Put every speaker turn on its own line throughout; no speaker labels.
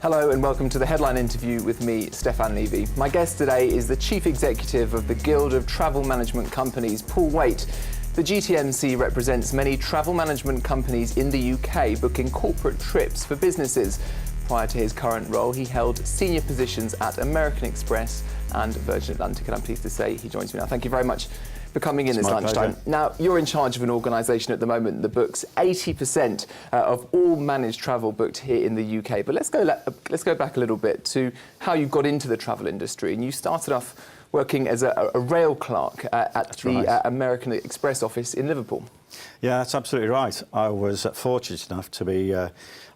Hello and welcome to the headline interview with me, Stefan Levy. My guest today is the Chief Executive of the Guild of Travel Management Companies, Paul Waite. The GTMC represents many travel management companies in the UK booking corporate trips for businesses. Prior to his current role, he held senior positions at American Express and Virgin Atlantic, and I'm pleased to say he joins me now. Thank you very much for coming in this lunchtime. Now, you're in charge of an organisation at the moment that books 80% of all managed travel booked here in the UK. But let's go back a little bit to how you got into the travel industry. And you started off working as a rail clerk at the American Express office in Liverpool.
Yeah, that's absolutely right. I was fortunate enough to be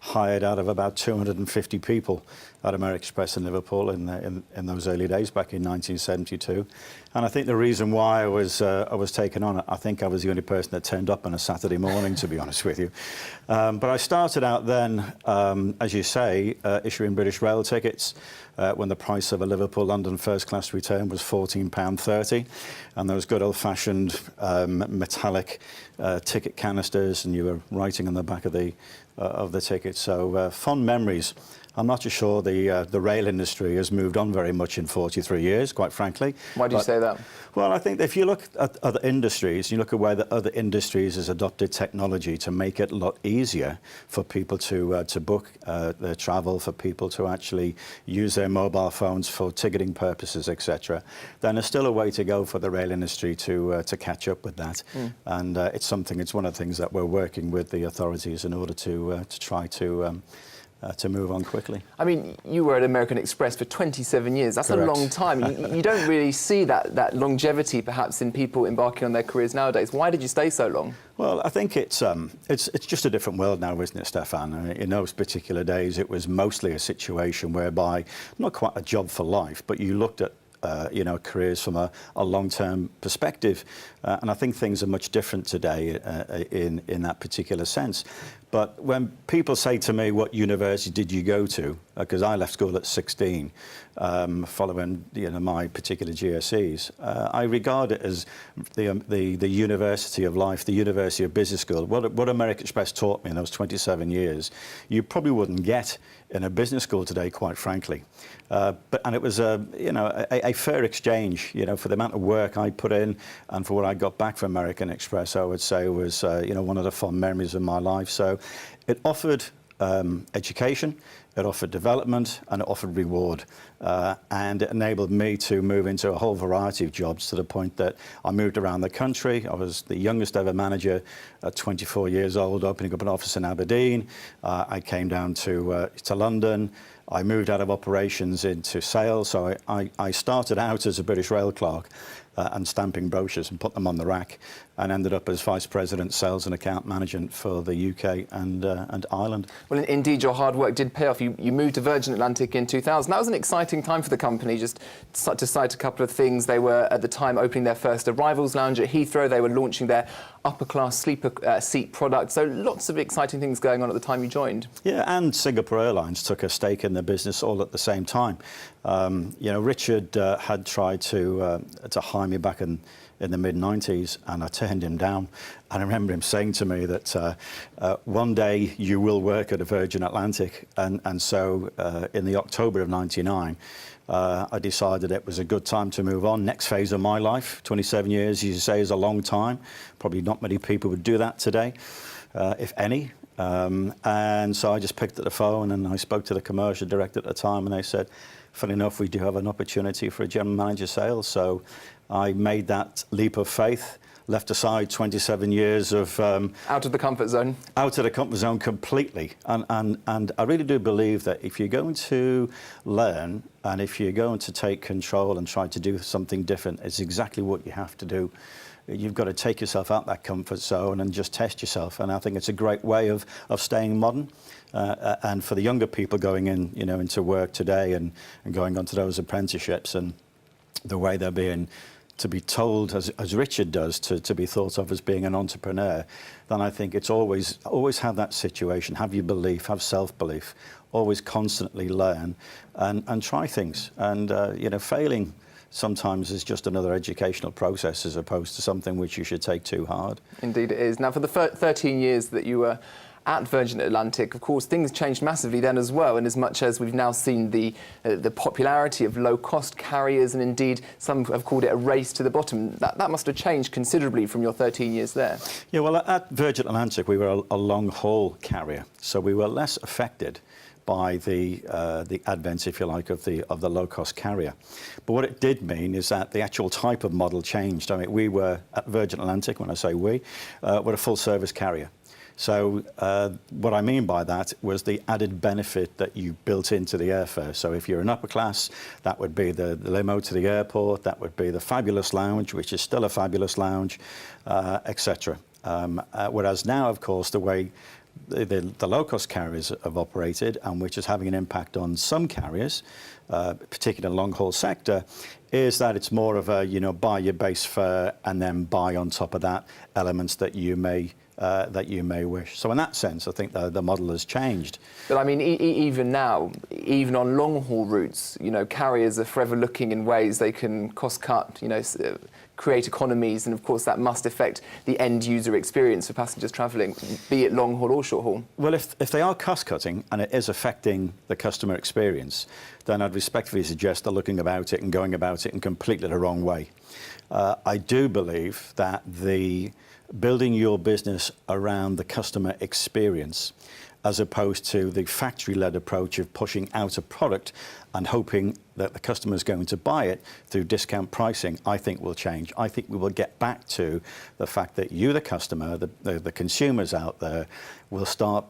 hired out of about 250 people at American Express in Liverpool in those early days back in 1972. And I think the reason why I was taken on, I think I was the only person that turned up on a Saturday morning, to be honest with you. But I started out then, as you say, issuing British Rail tickets when the price of a Liverpool-London first-class return was £14.30, and those good old-fashioned metallic ticket canisters, and you were writing on the back of the ticket. So fond memories. I'm not too sure the rail industry has moved on very much in 43 years, quite frankly.
Why do you say that?
Well, I think if you look at other industries, you look at where the other industries has adopted technology to make it a lot easier for people to book their travel, for people to actually use their mobile phones for ticketing purposes, etc. Then there's still a way to go for the rail industry to catch up with that. And it's one of the things that we're working with the authorities in order to try to move on quickly.
I mean, you were at American Express for 27 years. That's
Correct.
A long time. You don't really see that longevity, perhaps, in people embarking on their careers nowadays. Why did you stay so long?
Well, I think it's just a different world now, isn't it, Stefan? In those particular days, it was mostly a situation whereby, not quite a job for life, but you looked at careers from a long-term perspective. And I think things are much different today in that particular sense. But when people say to me, what university did you go to? Because I left school at 16, following my particular GCSEs. I regard it as the university of life, the University of Business School. What American Express taught me in those 27 years, you probably wouldn't get in a business school today, quite frankly. And it was a fair exchange, for the amount of work I put in and for what I got back from American Express. I would say was one of the fond memories of my life. So it offered education, it offered development, and it offered reward. And it enabled me to move into a whole variety of jobs to the point that I moved around the country. I was the youngest ever manager at 24 years old, opening up an office in Aberdeen. I came down to London. I moved out of operations into sales. So I started out as a British Rail clerk and stamping brochures and put them on the rack, and ended up as Vice President Sales and Account Management for the UK and Ireland. Well,
indeed, your hard work did pay off. You moved to Virgin Atlantic in 2000. That was an exciting time for the company. Just to cite a couple of things, they were at the time opening their first arrivals lounge at Heathrow. They were launching their upper-class sleeper seat product. So lots of exciting things going on at the time you joined.
Yeah, and Singapore Airlines took a stake in the business all at the same time. Richard had tried to hire me back in the mid-90s, and I turned him down. And I remember him saying to me that one day you will work at a Virgin Atlantic. And so in the October of '99, I decided it was a good time to move on. Next phase of my life. 27 years, as you say, is a long time. Probably not many people would do that today, if any. And so I just picked up the phone and I spoke to the commercial director at the time, and they said, funny enough, we do have an opportunity for a general manager sales. So I made that leap of faith, left aside 27 years of...
out of the comfort zone.
Out of the comfort zone completely. And I really do believe that if you're going to learn and if you're going to take control and try to do something different, it's exactly what you have to do. You've got to take yourself out that comfort zone and just test yourself. And I think it's a great way of staying modern. And for the younger people going in, into work today and going on to those apprenticeships, and the way they're being to be told, as Richard does, to be thought of as being an entrepreneur, then I think it's always have that situation, have your belief, have self-belief, always constantly learn and try things. And, failing sometimes is just another educational process as opposed to something which you should take too hard.
Indeed it is. Now, for the 13 years that you were at Virgin Atlantic, of course, things changed massively then as well, in as much as we've now seen the popularity of low-cost carriers, and indeed some have called it a race to the bottom. That must have changed considerably from your 13 years there.
Yeah, well, at Virgin Atlantic, we were a long-haul carrier, so we were less affected by the advent, if you like, of the low-cost carrier. But what it did mean is that the actual type of model changed. I mean, we were at Virgin Atlantic, when I say we're a full-service carrier. So what I mean by that was the added benefit that you built into the airfare. So if you're an upper class, that would be the limo to the airport, that would be the fabulous lounge, which is still a fabulous lounge, etc. Whereas now, of course, the way the low-cost carriers have operated, and which is having an impact on some carriers, particularly in the long-haul sector, is that it's more of a, buy your base fare and then buy on top of that elements that you may wish. So in that sense, I think the model has changed.
But I mean, even now, even on long-haul routes, carriers are forever looking in ways they can cost cut, create economies, and of course that must affect the end user experience for passengers travelling, be it long haul or short haul.
Well, if they are cost cutting and it is affecting the customer experience, then I'd respectfully suggest they're looking about it and going about it in completely the wrong way. I do believe that building your business around the customer experience, as opposed to the factory-led approach of pushing out a product and hoping that the customer is going to buy it through discount pricing, I think will change. I think we will get back to the fact that you, the customer, the consumers out there, will start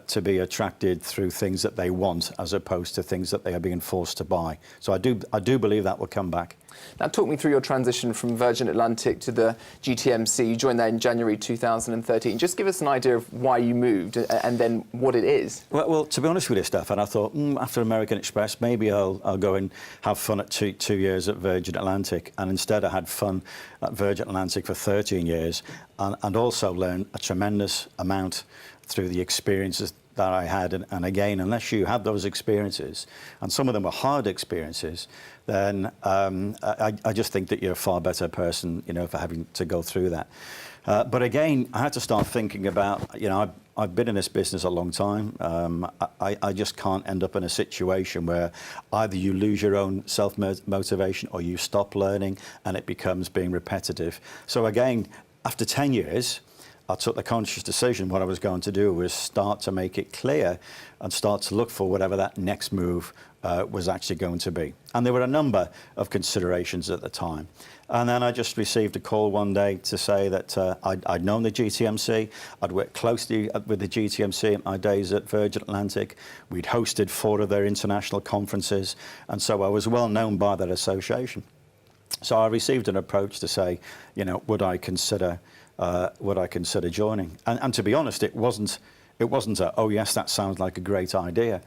to be attracted through things that they want, as opposed to things that they are being forced to buy. So I do believe that will come back.
Now, talk me through your transition from Virgin Atlantic to the GTMC. You joined there in January 2013. Just give us an idea of why you moved and then what it is.
Well, to be honest with you, Stefan, I thought after American Express, maybe I'll go and have fun at two years at Virgin Atlantic. And instead, I had fun at Virgin Atlantic for 13 years and also learned a tremendous amount through the experiences that I had. And again, unless you had those experiences, and some of them were hard experiences, then I just think that you're a far better person, for having to go through that. But again, I had to start thinking about, I've been in this business a long time. I just can't end up in a situation where either you lose your own self-motivation or you stop learning and it becomes being repetitive. So again, after 10 years, I took the conscious decision. What I was going to do was start to make it clear and start to look for whatever that next move was actually going to be. And there were a number of considerations at the time. And then I just received a call one day to say that I'd known the GTMC. I'd worked closely with the GTMC in my days at Virgin Atlantic. We'd hosted 4 of their international conferences. And so I was well known by that association. So I received an approach to say, would I consider joining? And to be honest, it wasn't a, oh yes, that sounds like a great idea,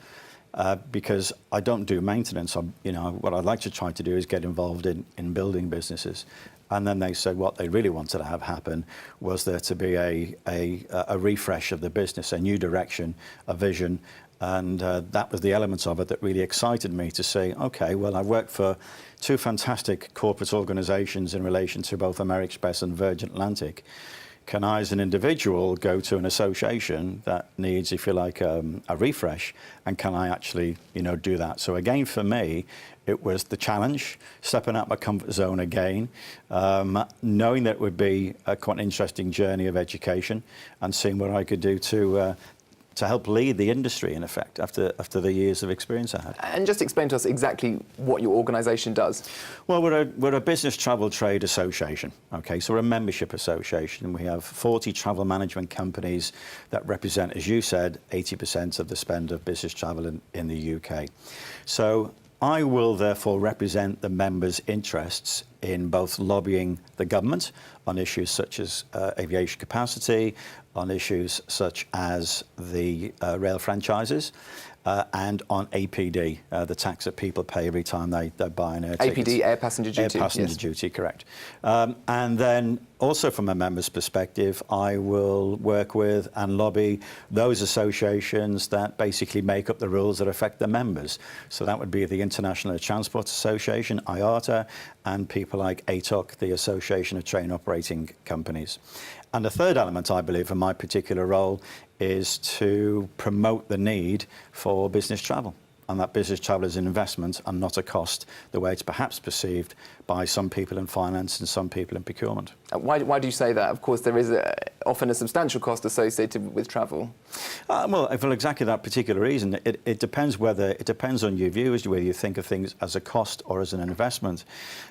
because I don't do maintenance. What I'd like to try to do is get involved in building businesses. And then they said what they really wanted to have happen was there to be a refresh of the business, a new direction, a vision. And that was the elements of it that really excited me to say, okay, well, I've worked for 2 fantastic corporate organisations in relation to both American Express and Virgin Atlantic. Can I, as an individual, go to an association that needs, if you like, a refresh? And can I actually, do that? So again, for me, it was the challenge, stepping out my comfort zone again, knowing that it would be quite an interesting journey of education and seeing what I could do to help lead the industry, in effect, after the years of experience I had.
And just explain to us exactly what your organisation does.
Well, we're a business travel trade association, okay? So we're a membership association. We have 40 travel management companies that represent, as you said, 80% of the spend of business travel in the UK. So I will therefore represent the members' interests in both lobbying the government on issues such as aviation capacity, on issues such as the rail franchises, and on APD, the tax that people pay every time they buy an air ticket.
APD, air passenger duty.
Air passenger duty, correct. And then also from a member's perspective, I will work with and lobby those associations that basically make up the rules that affect the members. So that would be the International Air Transport Association, IATA, and people like ATOC, the Association of Train Operating Companies. And the third element, I believe, in my particular role is to promote the need for business travel. And that business travel is an investment and not a cost, the way it's perhaps perceived by some people in finance and some people in procurement.
Why do you say that? Of course, there is often a substantial cost associated with travel.
Well, for exactly that particular reason, it depends on your views, whether you think of things as a cost or as an investment.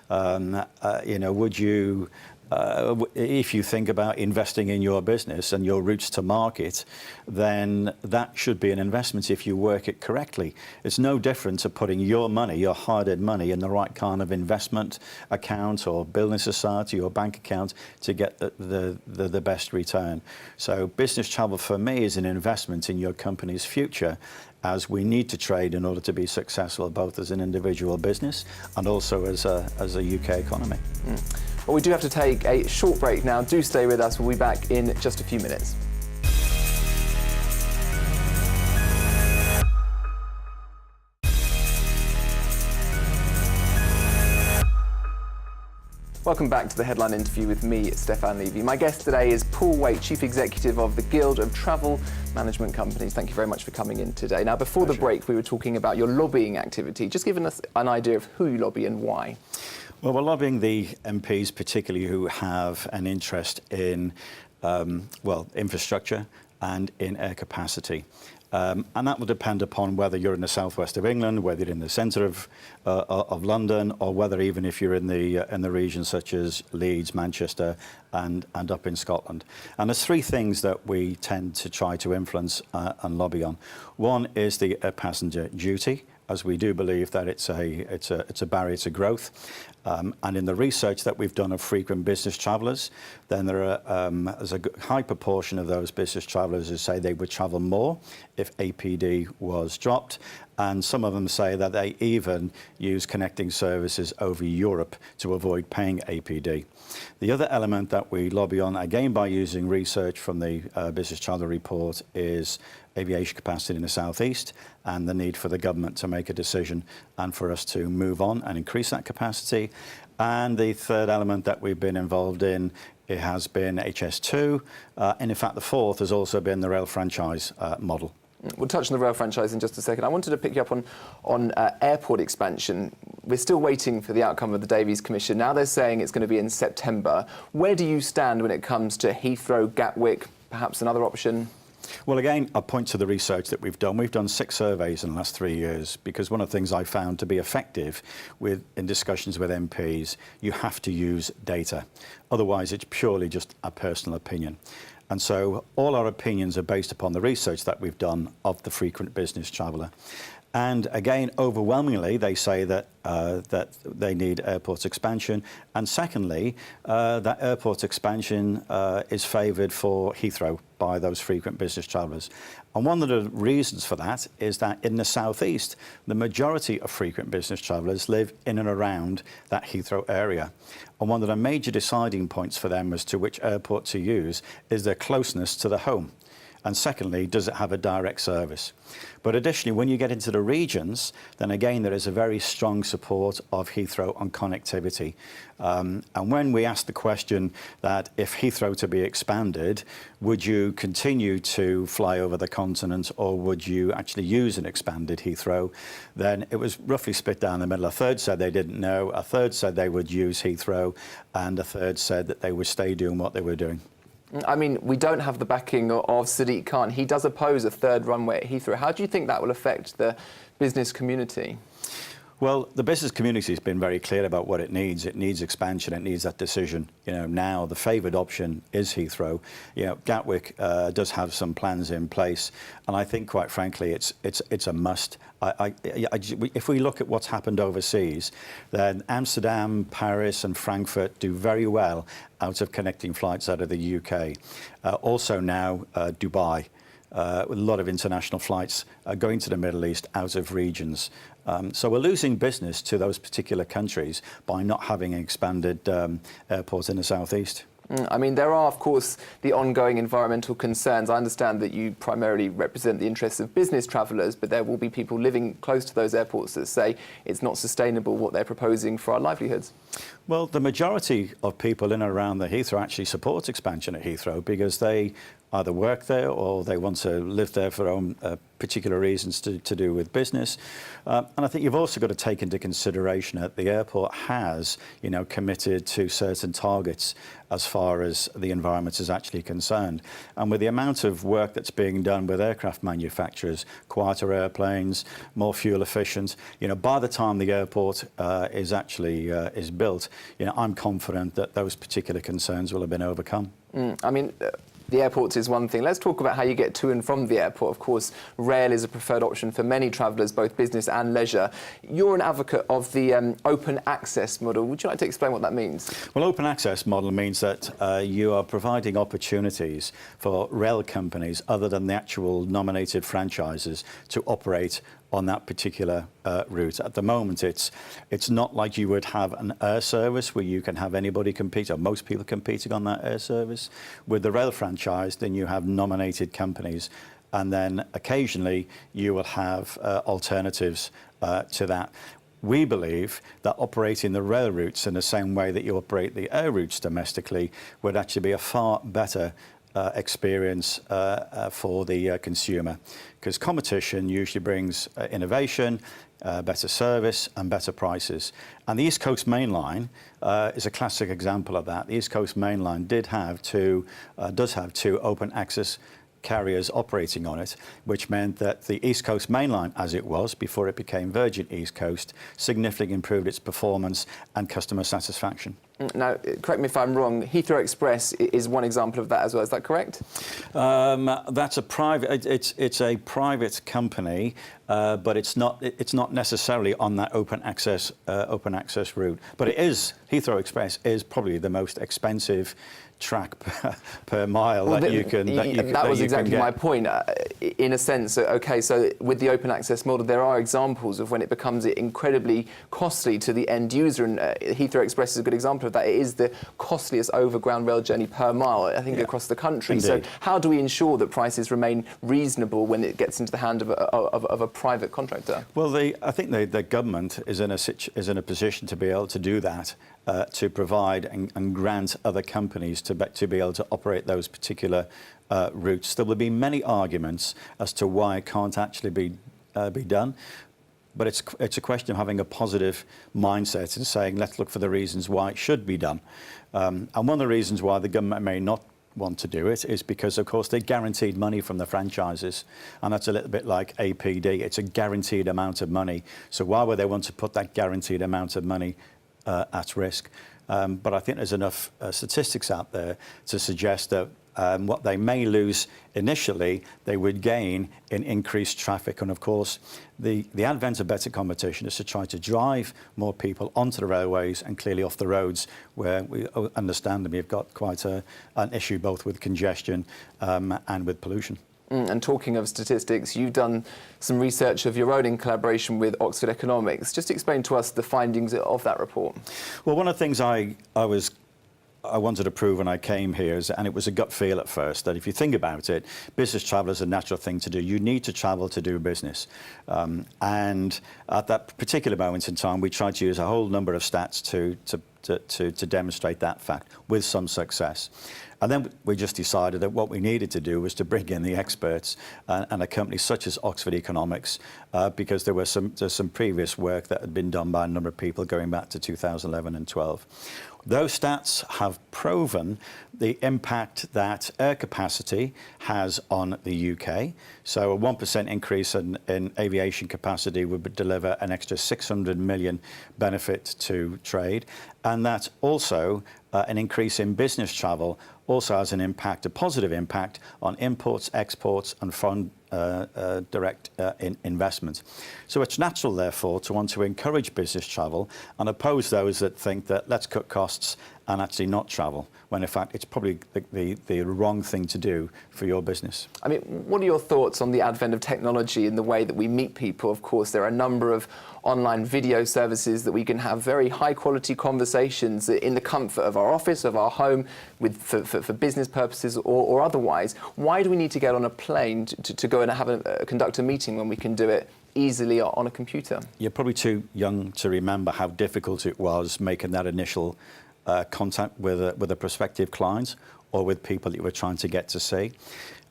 Would you? If you think about investing in your business and your routes to market, then that should be an investment if you work it correctly. It's no different to putting your money, your hard-earned money, in the right kind of investment account or building society or bank account to get the best return. So business travel for me is an investment in your company's future, as we need to trade in order to be successful, both as an individual business and also as a UK economy.
Well, we do have to take a short break now. Do stay with us. We'll be back in just a few minutes. Welcome back to the Headline Interview with me, Stefan Levy. My guest today is Paul Waite, Chief Executive of the Guild of Travel Management Companies. Thank you very much for coming in today. Now, before the break, we were talking about your lobbying activity. Just giving us an idea of who you lobby and why.
Well, we're lobbying the MPs, particularly who have an interest in, infrastructure and in air capacity. And that will depend upon whether you're in the southwest of England, whether you're in the centre of London, or whether even if you're in the regions such as Leeds, Manchester, and up in Scotland. And there's three things that we tend to try to influence and lobby on. One is the passenger duty, as we do believe that it's a barrier to growth. And in the research that we've done of frequent business travellers, then there's a high proportion of those business travellers who say they would travel more if APD was dropped. And some of them say that they even use connecting services over Europe to avoid paying APD. The other element that we lobby on, again by using research from the Business Traveller Report, is aviation capacity in the southeast and the need for the government to make a decision and for us to move on and increase that capacity. And the third element that we've been involved in, it has been HS2, and in fact the fourth has also been the rail franchise model.
We'll touch on the rail franchise in just a second. I wanted to pick you up on airport expansion. We're still waiting for the outcome of the Davies Commission. Now they're saying it's going to be in September. Where do you stand when it comes to Heathrow, Gatwick, perhaps another option?
Well, again, I'll point to the research that we've done. We've done 6 surveys in the last 3 years, because one of the things I found to be effective in discussions with MPs, you have to use data. Otherwise, it's purely just a personal opinion. And so all our opinions are based upon the research that we've done of the frequent business traveller. And again, overwhelmingly, they say that they need airport expansion. And secondly, that airport expansion is favoured for Heathrow by those frequent business travellers. And one of the reasons for that is that in the southeast, the majority of frequent business travellers live in and around that Heathrow area. And one of the major deciding points for them as to which airport to use is their closeness to the home. And secondly, does it have a direct service? But additionally, when you get into the regions, then again, there is a very strong support of Heathrow on connectivity. And when we asked the question that if Heathrow to be expanded, would you continue to fly over the continent, or would you actually use an expanded Heathrow? Then it was roughly split down the middle. A third said they didn't know, a third said they would use Heathrow, and a third said that they would stay doing what they were doing.
I mean, we don't have the backing of Sadiq Khan. He does oppose a third runway at Heathrow. How do you think that will affect the business community?
Well, the business community has been very clear about what it needs. It needs expansion. It needs that decision. Now the favoured option is Heathrow. Gatwick does have some plans in place, and I think, quite frankly, it's a must. If we look at what's happened overseas, then Amsterdam, Paris, and Frankfurt do very well out of connecting flights out of the UK. Also now Dubai. With a lot of international flights going to the Middle East out of regions. So we're losing business to those particular countries by not having an expanded airport in the southeast.
I mean, there are, of course, the ongoing environmental concerns. I understand that you primarily represent the interests of business travellers, but there will be people living close to those airports that say it's not sustainable what they're proposing for our livelihoods. Well,
the majority of people in and around the Heathrow actually support expansion at Heathrow, because they either work there or they want to live there for their own particular reasons to do with business. And I think you've also got to take into consideration that the airport has, committed to certain targets as far as the environment is actually concerned. And with the amount of work that's being done with aircraft manufacturers, quieter airplanes, more fuel efficient, by the time the airport is actually is built, I'm confident that those particular concerns will have been overcome.
The airport is one thing. Let's talk about how you get to and from the airport. Of course, rail is a preferred option for many travellers, both business and leisure. You're an advocate of the open access model. Would you like to explain what that means?
Well, open access model means that you are providing opportunities for rail companies other than the actual nominated franchises to operate on that particular route. At the moment, it's not like you would have an air service where you can have anybody compete, or most people competing on that air service. With the rail franchise, then you have nominated companies, and then occasionally you will have alternatives to that. We believe that operating the rail routes in the same way that you operate the air routes domestically would actually be a far better experience for the consumer, because competition usually brings innovation, better service and better prices. And the East Coast Main Line is a classic example of that. The East Coast Main Line does have two open access carriers operating on it, which meant that the East Coast Main Line, as it was before it became Virgin East Coast, significantly improved its performance and customer satisfaction.
Now, correct me if I'm wrong, Heathrow Express is one example of that as well, is that correct?
That's a private, it's a private company, but it's not necessarily on that open access route. But it is, Heathrow Express is probably the most expensive track per mile
that was exactly my point. In a sense, okay, so with the open access model, there are examples of when it becomes incredibly costly to the end user, and Heathrow Express is a good example of that. It is the costliest overground rail journey per mile, I think, across the country.
Indeed.
So how do we ensure that prices remain reasonable when it gets into the hand of a private contractor?
Well, I think the government is in a position to be able to do that, to provide and grant other companies to be able to operate those particular routes. There will be many arguments as to why it can't actually be done, but it's a question of having a positive mindset and saying, let's look for the reasons why it should be done. And one of the reasons why the government may not want to do it is because, of course, they guaranteed money from the franchises, and that's a little bit like APD. It's a guaranteed amount of money. So why would they want to put that guaranteed amount of money at risk? But I think there's enough statistics out there to suggest that what they may lose initially, they would gain in increased traffic. And of course, the advent of better competition is to try to drive more people onto the railways and clearly off the roads, where we understand that we've got quite an issue both with congestion and with pollution.
And talking of statistics, you've done some research of your own in collaboration with Oxford Economics. Just explain to us the findings of that report.
Well, one of the things I wanted to prove when I came here, and it was a gut feel at first, that if you think about it, business travel is a natural thing to do. You need to travel to do business. And at that particular moment in time, we tried to use a whole number of stats to demonstrate that fact with some success. And then we just decided that what we needed to do was to bring in the experts and a company such as Oxford Economics, because there's some previous work that had been done by a number of people going back to 2011 and 12. Those stats have proven the impact that air capacity has on the UK. So a 1% increase in aviation capacity would deliver an extra 600 million benefit to trade. And that also an increase in business travel also has an impact, a positive impact on imports, exports and foreign direct investment. So it's natural, therefore, to want to encourage business travel and oppose those that think that let's cut costs and actually not travel, when in fact it's probably the wrong thing to do for your business.
I mean, what are your thoughts on the advent of technology and the way that we meet people? Of course, there are a number of online video services that we can have very high quality conversations in the comfort of our office, of our home, for business purposes or otherwise. Why do we need to get on a plane to go and conduct a meeting when we can do it easily on a computer?
You're probably too young to remember how difficult it was making that initial contact with a prospective client or with people that you were trying to get to see.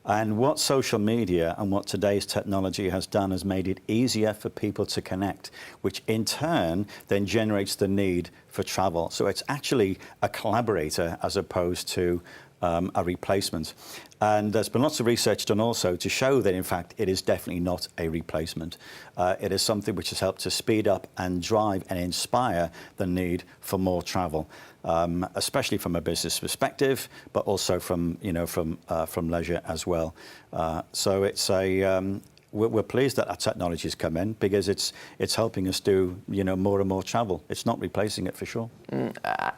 And what social media and what today's technology has done has made it easier for people to connect, which in turn then generates the need for travel. So it's actually a collaborator as opposed to a replacement. And there's been lots of research done also to show that, in fact, it is definitely not a replacement. It is something which has helped to speed up and drive and inspire the need for more travel, especially from a business perspective, but also from leisure as well. So it's we're pleased that our technology has come in because it's helping us do more and more travel. It's not replacing it for sure.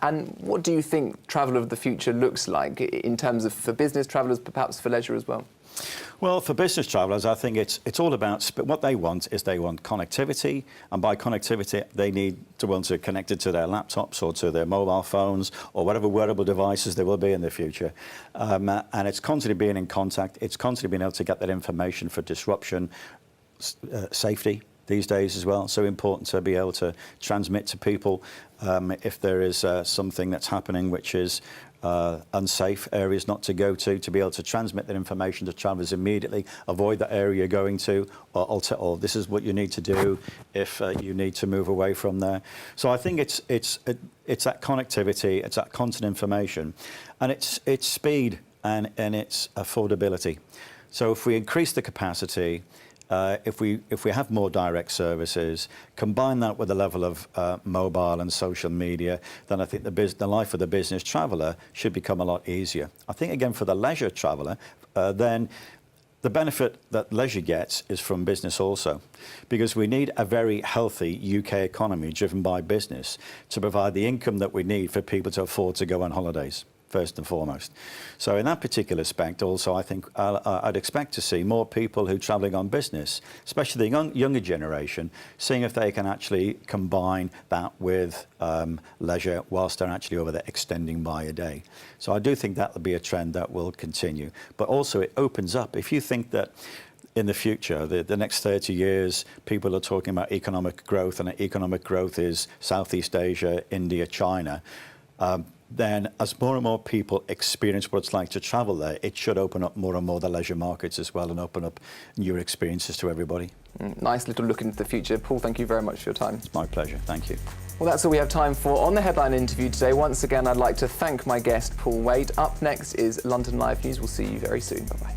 And what do you think travel of the future looks like in terms of for business travellers, but perhaps for leisure as well?
Well, for business travellers, I think it's all about what they want is they want connectivity, and by connectivity, they need to want to connect it to their laptops or to their mobile phones or whatever wearable devices there will be in the future. And it's constantly being in contact. It's constantly being able to get that information for disruption, safety these days as well. So important to be able to transmit to people if there is something that's happening which is unsafe areas not to go to be able to transmit that information to travellers immediately, avoid that area you're going to, or this is what you need to do if you need to move away from there. So I think it's that connectivity, it's that constant information, and it's speed and it's affordability. So if we increase the capacity, if we have more direct services, combine that with a level of mobile and social media, then I think the life of the business traveller should become a lot easier. I think, again, for the leisure traveller, then the benefit that leisure gets is from business also, because we need a very healthy UK economy driven by business to provide the income that we need for people to afford to go on holidays, first and foremost. So in that particular aspect also, I think I'd expect to see more people who are travelling on business, especially the younger generation, seeing if they can actually combine that with leisure whilst they're actually over there extending by a day. So I do think that will be a trend that will continue. But also it opens up, if you think that in the future, the next 30 years, people are talking about economic growth, and economic growth is Southeast Asia, India, China, then as more and more people experience what it's like to travel there, it should open up more and more the leisure markets as well and open up new experiences to everybody.
Nice little look into the future. Paul, thank you very much for your time.
It's my pleasure. Thank you.
Well, that's all we have time for on the Headline Interview today. Once again, I'd like to thank my guest, Paul Waite. Up next is London Live News. We'll see you very soon. Bye-bye.